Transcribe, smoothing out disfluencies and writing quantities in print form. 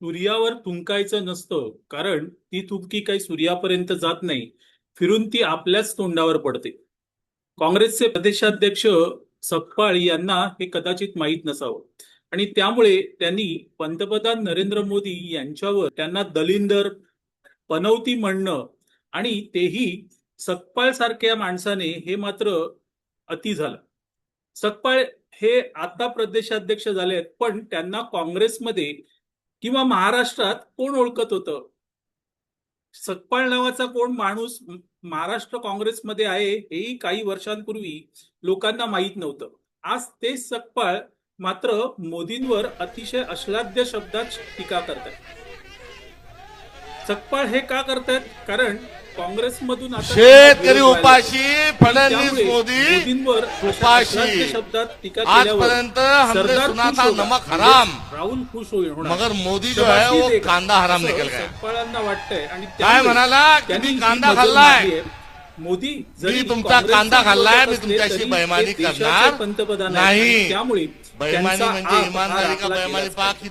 सूर्यावर थुंकायचं नसतं, कारण ती थुंकी काही सूर्यापर्यंत जात नाही, फिरून ती आपल्याच तोंडावर पडते. काँग्रेसचे प्रदेशाध्यक्ष सपकाळ यांना हे कदाचित माहीत नसावं आणि त्यामुळे त्यांनी पंतप्रधान नरेंद्र मोदी यांच्यावर त्यांना दलिंदर, पनवती म्हणणं आणि तेही सकपाळ सारख्या माणसाने, हे मात्र अति झालं. सकपाळ हे आता प्रदेशाध्यक्ष झाले आहेत, पण त्यांना काँग्रेसमध्ये किंवा महाराष्ट्रात कोण ओळखत होतं? सकपाळ नावाचा कोण माणूस महाराष्ट्र काँग्रेसमध्ये आहे हेही काही वर्षांपूर्वी लोकांना माहीत नव्हतं. आज तेच सकपाळ मात्र मोदींवर अतिशय अश्लाघ्य शब्दात टीका करतात. सकपाळ हे का करतात? कारण काँग्रेसमधून आता शेतकरी उपाशी, फडणवीस मोदी मोदींवर उपाशी, शब्दात टीका आजपर्यंत हमने सुना था नमक हराम, राहुल खुश होणार, मगर मोदी जो है वो कांदा हराम निकल गया. सकपाळांना वाटतंय आणि काय म्हणाला की मी कांदा खाल्लाय, मोदी मी तुमचा कांदा खाल्लाय, मी तुमच्याशी बेईमानी करणार पंतप्रधान नाही. त्यामुळे बेईमानी म्हणजे इमानदारी का बेईमानी पहा किती